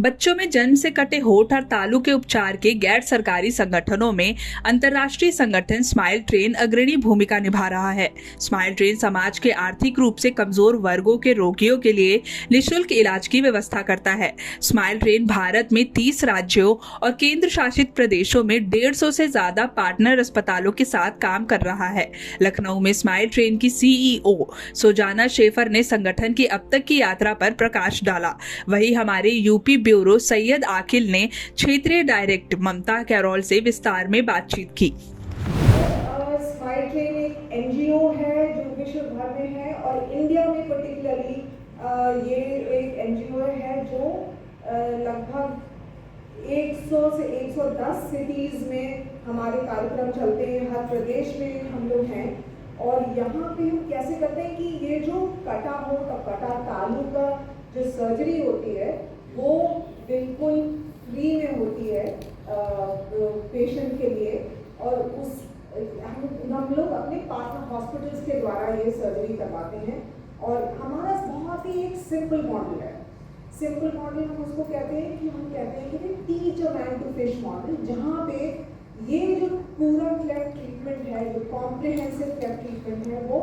बच्चों में जन्म से कटे होठ और तालू के उपचार के गैर सरकारी संगठनों में अंतर्राष्ट्रीय संगठन स्माइल ट्रेन अग्रणी भूमिका निभा रहा है। स्माइल ट्रेन समाज के आर्थिक रूप से कमजोर वर्गों के रोगियों के लिए निःशुल्क इलाज की व्यवस्था करता है। स्माइल ट्रेन भारत में 30 राज्यों और केंद्र शासित प्रदेशों में 150 से ज्यादा पार्टनर अस्पतालों के साथ काम कर रहा है। लखनऊ में स्माइल ट्रेन की CEO सुजाना शेफर ने संगठन की अब तक की यात्रा पर प्रकाश डाला। वहीं हमारे यूपी ब्यूरो सैयद आकिल ने क्षेत्रीय डायरेक्टर ममता कैरोल से विस्तार में बातचीत की। स्माइल ट्रेन एक NGO है जो विश्व भर में है और इंडिया में पर्टिकुलरली ये एक NGO है जो लगभग 100 से 110 सिटीज़ में हमारे कार्यक्रम चलते हैं। हर प्रदेश में हम लोग हैं और यहाँ पे हम कैसे करते हैं कि ये जो कटा होठ और कटा तालू का जो सर्जरी होती है वो बिल्कुल फ्री में होती है पेशेंट के लिए और उस हम लोग अपने पार्टनर हॉस्पिटल्स के द्वारा ये सर्जरी करवाते हैं। और हमारा बहुत ही एक सिंपल मॉडल है। सिंपल मॉडल हम उसको कहते हैं कि teach a man to fish model, जहाँ पे ये जो पूरा क्लेफ्ट ट्रीटमेंट है, जो कॉम्प्रिहेंसिव क्लेफ्ट ट्रीटमेंट है, वो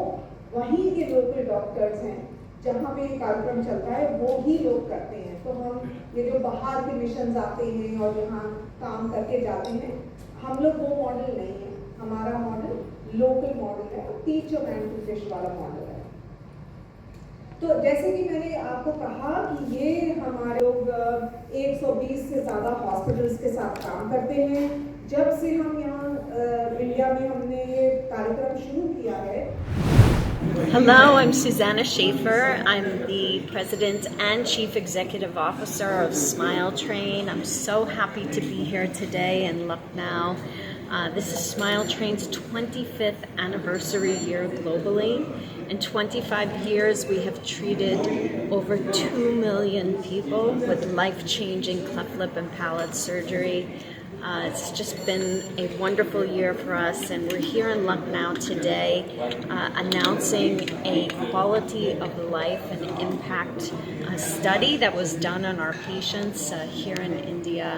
वहीं के लोकल डॉक्टर्स हैं जहाँ पे ये कार्यक्रम चलता है वो ही लोग करते हैं। तो हम ये जो बाहर के मिशन आते हैं और यहाँ काम करके जाते हैं, हम लोग वो मॉडल नहीं है। हमारा मॉडल लोकल मॉडल है, teach a man to fish वाला मॉडल है। तो जैसे कि मैंने आपको कहा कि ये हमारे लोग 120 से ज़्यादा हॉस्पिटल्स के साथ काम करते हैं। जब से हम यहाँ इंडिया में हमने ये कार्यक्रम शुरू किया है। Hello, I'm Susanna Schaefer. I'm the President and Chief Executive Officer of Smile Train. I'm so happy to be here today in Lucknow. This is Smile Train's 25th anniversary year globally. In 25 years, we have treated over 2 million people with life-changing cleft lip and palate surgery. It's just been a wonderful year for us, and we're here in Lucknow today announcing a quality of life and impact study that was done on our patients here in India.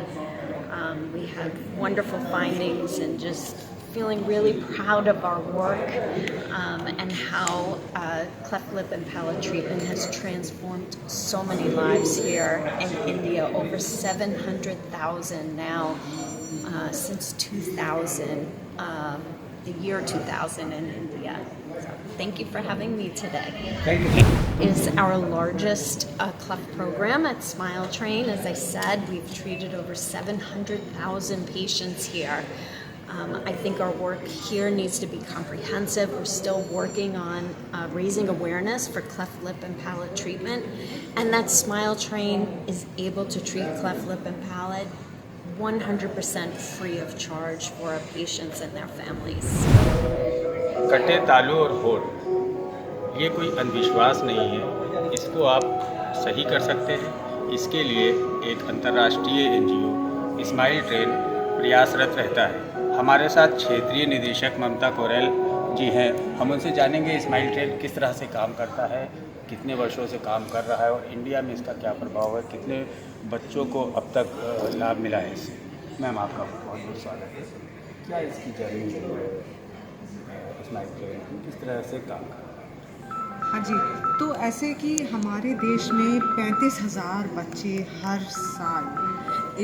We have wonderful findings and just feeling really proud of our work and how cleft lip and palate treatment has transformed so many lives here in India. Over 700,000 now since 2000, the year 2000 in India. So thank you for having me today. Thank you. It is our largest cleft program at Smile Train. As I said, we've treated over 700,000 patients here. I think our work here needs to be comprehensive. We're still working on raising awareness for cleft lip and palate treatment, and that Smile Train is able to treat cleft lip and palate 100% free of charge for our patients and their families. कटे तालू और होठ ये कोई अंधविश्वास नहीं है, इसको आप सही कर सकते हैं। इसके लिए एक अंतर्राष्ट्रीय NGO स्माइल ट्रेन प्रयासरत रहता है। हमारे साथ क्षेत्रीय निदेशक ममता कैरोल जी हैं। हम उनसे जानेंगे स्माइल ट्रेन किस तरह से काम करता है, कितने वर्षों से काम कर रहा है और इंडिया में इसका क्या प्रभाव है, कितने बच्चों को अब तक लाभ मिला है इससे। मैम, आपका बहुत बहुत स्वागत है। क्या इसकी जर्नी है स्माइल ट्रेन, किस तरह से काम कर रहा है? हाँ जी, तो ऐसे कि हमारे देश में 35,000 बच्चे हर साल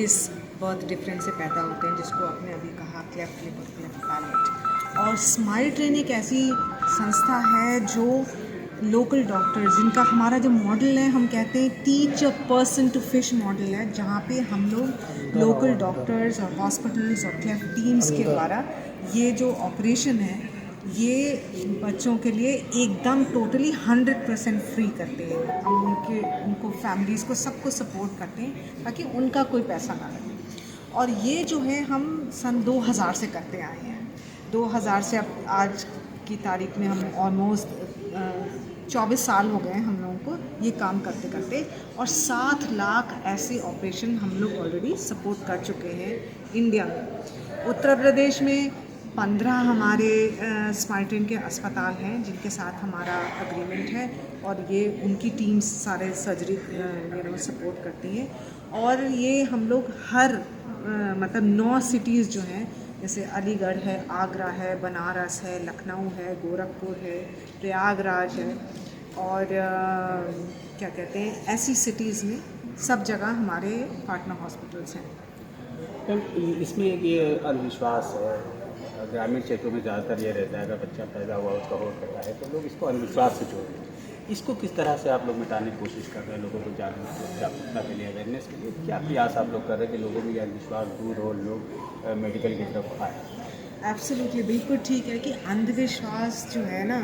इस बर्थ डिफरेंस से पैदा होते हैं, जिसको आपने अभी कहा क्लेफ्ट लिप और क्लेफ्ट पैलेट। और स्माइल ट्रेन एक ऐसी संस्था है जो लोकल डॉक्टर्स, जिनका हमारा जो मॉडल है, हम कहते हैं teach a person to fish model है, जहाँ पे हम लोग लोकल डॉक्टर्स और हॉस्पिटल्स और क्लेफ्ट टीम्स के द्वारा ये जो ऑपरेशन है ये बच्चों के लिए एकदम टोटली 100% फ्री करते हैं। हम उनको फैमिलीज़ को सबको सपोर्ट करते हैं ताकि उनका कोई पैसा ना लगे। और ये जो है हम सन 2000 से करते आए हैं। 2000 से अब आज की तारीख में हम ऑलमोस्ट 24 साल हो गए हम लोगों को ये काम करते करते, और 7 लाख ऐसे ऑपरेशन हम लोग ऑलरेडी सपोर्ट कर चुके हैं इंडिया में। उत्तर प्रदेश में 15 हमारे स्माइल ट्रेन के अस्पताल हैं जिनके साथ हमारा एग्रीमेंट है और ये उनकी टीम्स सारे सर्जरी सपोर्ट करती हैं। और ये हम लोग हर मतलब 9 सिटीज़ जो हैं, जैसे अलीगढ़ है, आगरा है, बनारस है, लखनऊ है, गोरखपुर है, प्रयागराज है और क्या कहते हैं, ऐसी सिटीज़ में सब जगह हमारे पार्टनर हॉस्पिटल्स हैं। मैम, इसमें एक ये अंधविश्वास है, ग्रामीण क्षेत्रों में ज़्यादातर ये रहता है, अगर बच्चा पैदा हुआ उसका होश करता है तो लोग इसको अंधविश्वास से जोड़ते हैं। इसको किस तरह से आप लोग मिटाने की कोशिश कर रहे हैं, लोगों को जागरूकता के लिए, अवेयरनेस के लिए क्या प्रयास आप लोग कर रहे हैं कि लोगों में ये अंधविश्वास दूर हो, लोग मेडिकल की तरफ आए? एब्सोल्युटली, बिल्कुल ठीक है कि अंधविश्वास जो है ना,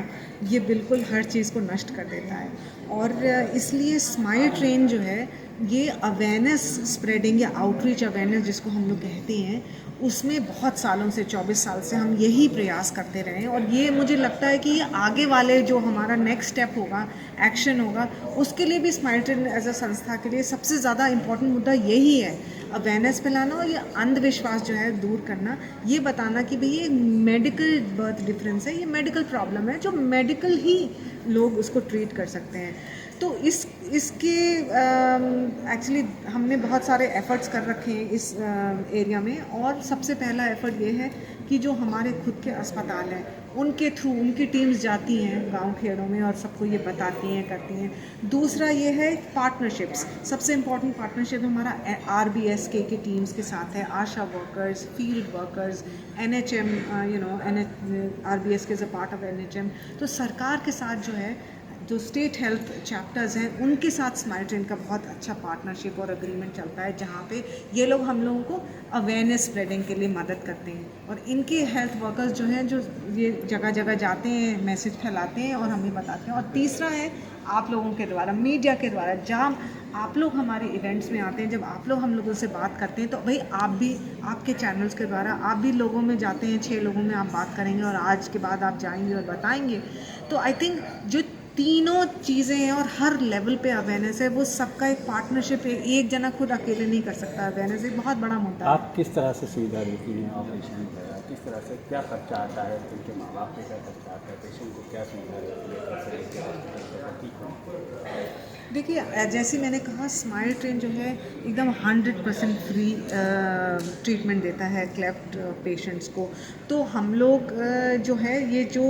ये बिल्कुल हर चीज़ को नष्ट कर देता है। और इसलिए स्माइल ट्रेन जो है ये अवेयरनेस स्प्रेडिंग या आउटरीच अवेयरनेस जिसको हम लोग कहते हैं, उसमें बहुत सालों से 24 साल से हम यही प्रयास करते रहे हैं। और ये मुझे लगता है कि ये आगे वाले जो हमारा नेक्स्ट स्टेप होगा, एक्शन होगा, उसके लिए भी स्माइल ट्रेन एज अ संस्था के लिए सबसे ज़्यादा इम्पोर्टेंट मुद्दा यही है, अवेयरनेस फैलाना और ये अंधविश्वास जो है दूर करना, ये बताना कि भाई ये मेडिकल बर्थ डिफरेंस है, ये मेडिकल प्रॉब्लम है जो मेडिकल ही लोग उसको ट्रीट कर सकते हैं। तो इसके एक्चुअली हमने बहुत सारे एफ़र्ट्स कर रखे हैं इस एरिया में। और सबसे पहला एफ़र्ट ये है कि जो हमारे खुद के अस्पताल हैं उनके थ्रू उनकी टीम्स जाती हैं गांव खेड़ों में और सबको ये बताती हैं, करती हैं। दूसरा ये है पार्टनरशिप्स, सबसे इम्पॉर्टेंट पार्टनरशिप हमारा RBSK की टीम्स के साथ है, ASHA workers, field workers, NHM, RBSK is a part of NHM। तो सरकार के साथ जो है, जो स्टेट हेल्थ चैप्टर्स हैं, उनके साथ स्माइल ट्रेन का बहुत अच्छा पार्टनरशिप और एग्रीमेंट चलता है, जहाँ पे ये लोग हम लोगों को अवेयरनेस स्प्रेडिंग के लिए मदद करते हैं। और इनके हेल्थ वर्कर्स जो हैं, जो ये जगह जगह जाते हैं, मैसेज फैलाते हैं और हमें बताते हैं। और तीसरा है आप लोगों के द्वारा, मीडिया के द्वारा, जहाँ आप लोग हमारे इवेंट्स में आते हैं, जब आप लोग हम लोगों से बात करते हैं तो भाई आप भी आपके चैनल्स के द्वारा आप भी लोगों में जाते हैं, 6 लोगों में आप बात करेंगे और आज के बाद आप जाएंगे और बताएंगे। तो आई थिंक जो तीनों चीज़ें हैं और हर लेवल पे अवेयरनेस है, वो सबका एक पार्टनरशिप है, एक जना खुद अकेले नहीं कर सकता। अवेयरनेस एक बहुत बड़ा मुद्दा है। आप किस तरह से सुविधा देती हैं ऑपरेशन में, किस तरह से, क्या खर्चा आता है, उनके माँ बाप पे क्या खर्चा आता है, पेशेंट को क्या सुविधा देती है? देखिए, जैसे मैंने कहा, स्माइल ट्रेन जो है एकदम 100% फ्री ट्रीटमेंट देता है क्लेफ्ट पेशेंट्स को। तो हम लोग जो है ये जो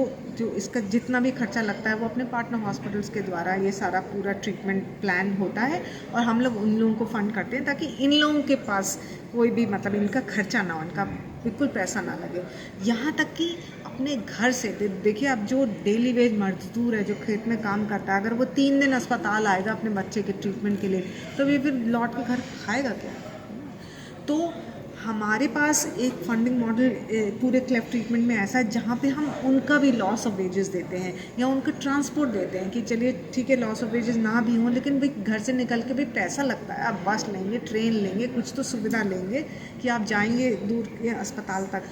इसका जितना भी खर्चा लगता है वो अपने पार्टनर हॉस्पिटल्स के द्वारा ये सारा पूरा ट्रीटमेंट प्लान होता है और हम लोग उन लोगों को फंड करते हैं ताकि इन लोगों के पास कोई भी मतलब इनका खर्चा ना हो, इनका बिल्कुल पैसा ना लगे। यहाँ तक कि अपने घर से देखिए, अब जो डेली वेज मजदूर है जो खेत में काम करता है, अगर वो 3 दिन अस्पताल आएगा अपने बच्चे के ट्रीटमेंट के लिए, तो ये फिर लौट के घर खाएगा क्या? तो हमारे पास एक फंडिंग मॉडल पूरे क्लेफ्ट ट्रीटमेंट में ऐसा है जहाँ पे हम उनका भी लॉस ऑफ वेजेस देते हैं या उनका ट्रांसपोर्ट देते हैं कि चलिए ठीक है, लॉस ऑफ वेजेस ना भी हों, लेकिन भाई घर से निकल के भी पैसा लगता है, आप बस लेंगे, ट्रेन लेंगे, कुछ तो सुविधा लेंगे कि आप जाएंगे दूर के अस्पताल तक,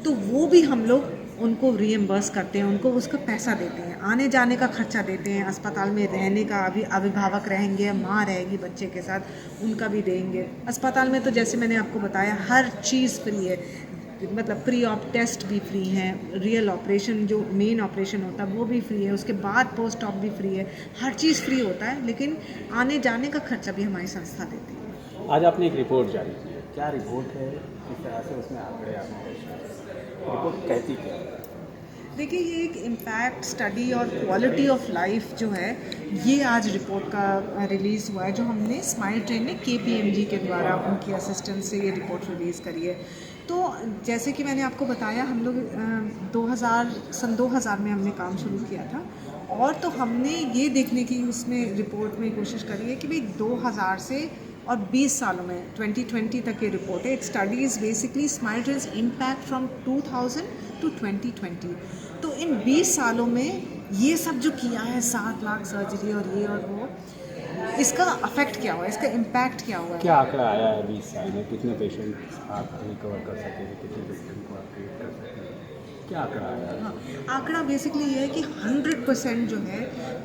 तो वो भी हम लोग उनको रीएम्बर्स करते हैं, उनको उसका पैसा देते हैं, आने जाने का खर्चा देते हैं, अस्पताल में रहने का, अभी अभिभावक रहेंगे, माँ रहेगी बच्चे के साथ, उनका भी देंगे। अस्पताल में तो जैसे मैंने आपको बताया हर चीज़ फ्री है, मतलब प्री ऑप टेस्ट भी फ्री हैं, रियल ऑपरेशन जो मेन ऑपरेशन होता है वो भी फ्री है, उसके बाद पोस्ट ऑप भी फ्री है, हर चीज़ फ्री होता है, लेकिन आने जाने का खर्चा भी हमारी संस्था देती है। आज आपने एक रिपोर्ट जारी की है, क्या रिपोर्ट है, किस तरह से उसमें आंकड़े आपने रिपोर्ट कहती क्या है? देखिए, ये एक इम्पैक्ट स्टडी और क्वालिटी ऑफ लाइफ जो है, ये आज रिपोर्ट का रिलीज़ हुआ है, जो हमने स्माइल ट्रेन ने KPMG के द्वारा उनकी असिस्टेंस से ये रिपोर्ट रिलीज़ करी है। तो जैसे कि मैंने आपको बताया, हम लोग सन 2000 में हमने काम शुरू किया था, और तो हमने ये देखने की उसमें रिपोर्ट में कोशिश करी है कि भाई 2000 से और 20 सालों में 2020 तक ये रिपोर्ट है। It studies basically smile trains impact from 2000 to 2020। तो इन 20 सालों में ये सब जो किया है, 7 लाख सर्जरी और ये और वो, इसका अफेक्ट क्या हुआ, इसका इम्पैक्ट क्या हुआ है? क्या आंकड़ा आया है 20 साल में, कितने पेशेंट आप रिकवर कर सके थे, कितने पेशेंट को आप ट्रीट कर सके, क्या आंकड़ा आया है? हाँ, आंकड़ा बेसिकली ये है कि 100% जो है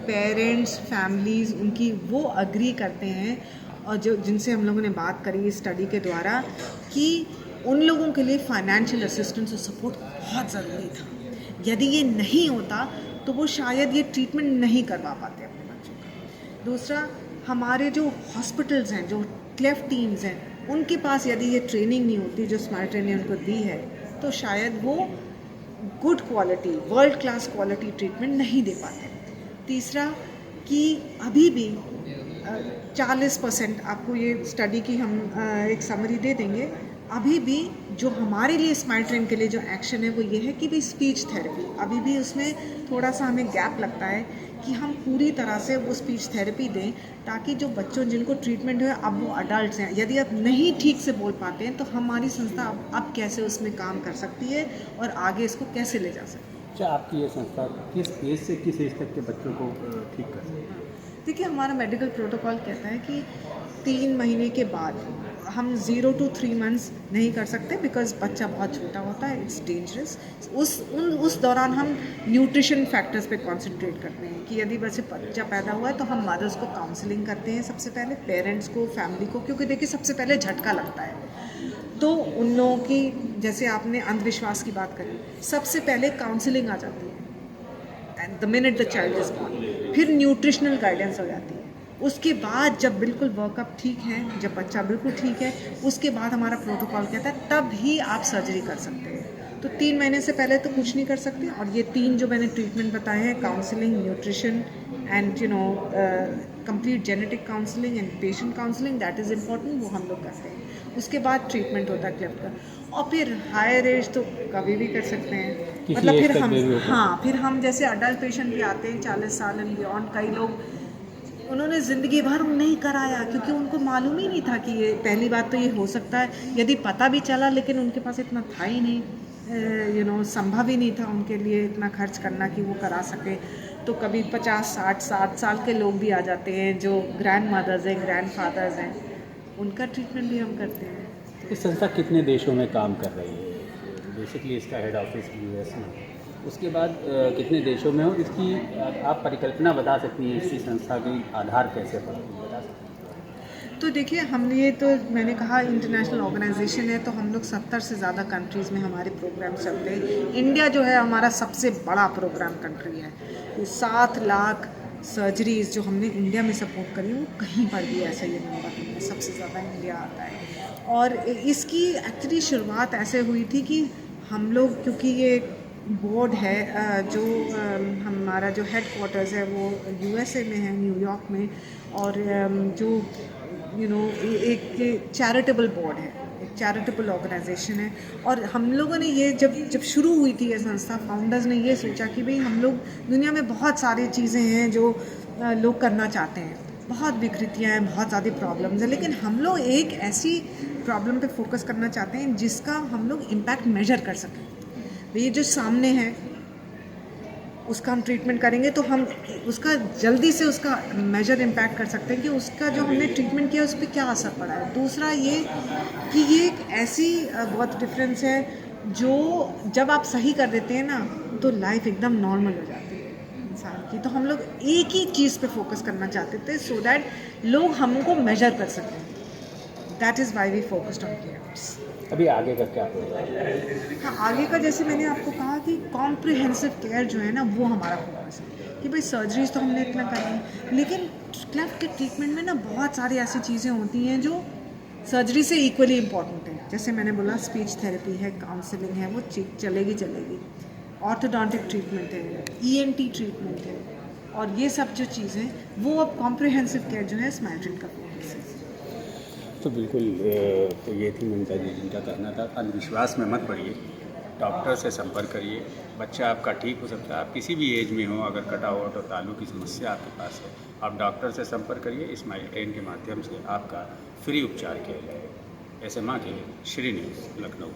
पेरेंट्स, फैमिलीज़ उनकी वो अग्री करते हैं, और जो जिनसे हम लोगों ने बात करी इस स्टडी के द्वारा, कि उन लोगों के लिए फाइनेंशियल असिस्टेंस और सपोर्ट बहुत ज़रूरी था। यदि ये नहीं होता तो वो शायद ये ट्रीटमेंट नहीं करवा पाते अपने बच्चों का। दूसरा, हमारे जो हॉस्पिटल्स हैं, जो क्लेफ टीम्स हैं, उनके पास यदि ये ट्रेनिंग नहीं होती जो स्माइल ट्रेन ने उनको दी है, तो शायद वो good quality, world class quality treatment नहीं दे पाते। तीसरा कि अभी भी 40% आपको ये स्टडी की हम एक समरी दे देंगे, अभी भी जो हमारे लिए स्माइल ट्रेन के लिए जो एक्शन है वो ये है कि भाई स्पीच थेरेपी, अभी भी उसमें थोड़ा सा हमें गैप लगता है कि हम पूरी तरह से वो स्पीच थेरेपी दें, ताकि जो बच्चों जिनको ट्रीटमेंट है, अब वो अडल्ट हैं, यदि आप नहीं ठीक से बोल पाते हैं तो हमारी संस्था अब कैसे उसमें काम कर सकती है और आगे इसको कैसे ले जा सकती है। अच्छा, आपकी ये संस्था किस एज से किस एज तक के बच्चों को ठीक कर सकती है? देखिए, हमारा मेडिकल प्रोटोकॉल कहता है कि 3 महीने के बाद हम 0 to 3 months नहीं कर सकते, बिकॉज बच्चा बहुत छोटा होता है, इट्स डेंजरस। उस दौरान हम न्यूट्रिशन फैक्टर्स पे कंसंट्रेट करते हैं कि यदि बच्चा पैदा हुआ है तो हम मदर्स को काउंसलिंग करते हैं, सबसे पहले पेरेंट्स को, फैमिली को, क्योंकि देखिए सबसे पहले झटका लगता है तो उन लोगों की, जैसे आपने अंधविश्वास की बात करी, सबसे पहले काउंसलिंग आ जाती है and the minute the child is born, फिर न्यूट्रिशनल गाइडेंस हो जाती है। उसके बाद जब बिल्कुल वर्कअप ठीक है, जब बच्चा बिल्कुल ठीक है, उसके बाद हमारा प्रोटोकॉल कहता है तब ही आप सर्जरी कर सकते हैं। तो 3 महीने से पहले तो कुछ नहीं कर सकते। और ये 3 जो मैंने ट्रीटमेंट बताए हैं, counselling, nutrition and complete genetic counselling and patient counselling, that is important, वो हम लोग करते हैं। उसके बाद ट्रीटमेंट होता है क्लेफ्ट का। और फिर हायर एज तो कभी भी कर सकते हैं, मतलब फिर हम, हाँ, फिर हम जैसे अडल्ट पेशेंट भी आते हैं 40 साल एंड बियॉन्ड, कई लोग उन्होंने ज़िंदगी भर नहीं कराया क्योंकि उनको मालूम ही नहीं था कि ये, पहली बात तो ये हो सकता है, यदि पता भी चला लेकिन उनके पास इतना था ही नहीं, संभव ही नहीं था उनके लिए इतना खर्च करना कि वो करा सके। तो कभी 50, 60, 60 साल के लोग भी आ जाते हैं जो ग्रैंड मदर्स हैं, ग्रैंड फादर्स हैं, उनका ट्रीटमेंट भी हम करते हैं। इस संस्था कितने देशों में काम कर रही है? बेसिकली इसका हेड ऑफिस यूएस में, उसके बाद कितने देशों में हो, इसकी आप परिकल्पना बता सकती हैं, इसकी संस्था की आधार कैसे बता सकती हैं? तो देखिए, हम ये तो मैंने कहा इंटरनेशनल ऑर्गेनाइजेशन है, तो हम लोग 70 से ज़्यादा कंट्रीज़ में हमारे प्रोग्राम चलते हैं। इंडिया जो है हमारा सबसे बड़ा प्रोग्राम कंट्री है। 7 लाख सर्जरीज़ जो हमने इंडिया में सपोर्ट करी, वो कहीं पर भी ऐसा ये नंबर नहीं है, सबसे ज़्यादा इंडिया आता है। और इसकी एक्चुअली शुरुआत ऐसे हुई थी कि हम लोग, क्योंकि ये बोर्ड है जो हमारा जो हेड क्वार्टर्स है वो यूएसए में है, न्यूयॉर्क में, और जो एक चैरिटेबल बोर्ड है, एक चैरिटेबल ऑर्गेनाइजेशन है। और हम लोगों ने ये जब शुरू हुई थी ये संस्था, फाउंडर्स ने ये सोचा कि भाई हम लोग, दुनिया में बहुत सारी चीज़ें हैं जो लोग करना चाहते हैं, बहुत विकृतियाँ हैं, बहुत ज़्यादा प्रॉब्लम्स हैं, लेकिन हम लोग एक ऐसी प्रॉब्लम पे फोकस करना चाहते हैं जिसका हम लोग इम्पैक्ट मेजर कर सकें। ये जो सामने है उसका हम ट्रीटमेंट करेंगे तो हम उसका जल्दी से उसका मेजर इम्पैक्ट कर सकते हैं कि उसका जो हमने ट्रीटमेंट किया उस पर क्या असर पड़ा है। दूसरा ये कि ये एक ऐसी बहुत डिफरेंस है जो जब आप सही कर देते हैं ना तो लाइफ एकदम नॉर्मल हो जाती है इंसान की। तो हम लोग एक ही चीज़ पे फोकस करना चाहते थे सो दैट लोग हमको मेजर कर सकें। That is why we focused on cares. अभी आगे का क्या प्रोग्राम? हाँ, आगे का जैसे मैंने आपको कहा कि कॉम्प्रिहेंसिव केयर जो है ना वो हमारा फोकस है कि भाई सर्जरीज तो हमने इतना करी, लेकिन क्लेफ्ट के ट्रीटमेंट में ना बहुत सारी ऐसी चीज़ें होती हैं जो सर्जरी से इक्वली इम्पॉर्टेंट है। जैसे मैंने बोला स्पीच थेरेपी है, काउंसलिंग है, वो चलेगी। ऑर्थोडोंटिक ट्रीटमेंट है, ENT ट्रीटमेंट है, और ये सब जो चीज़ें वो अब कॉम्प्रिहेंसिव केयर जो है स्माइल ट्रेन का फोकस है। तो बिल्कुल, तो ये थी ममता जी जिनका कहना था, अंधविश्वास में मत पड़िए, डॉक्टर से संपर्क करिए, बच्चा आपका ठीक हो सकता है। आप किसी भी एज में हो, अगर कटावट और तालू की समस्या आपके पास है, आप डॉक्टर से संपर्क करिए। स्माइल ट्रेन के माध्यम से आपका फ्री उपचार किया जाएगा। SMA के लिए श्री न्यूज़, लखनऊ।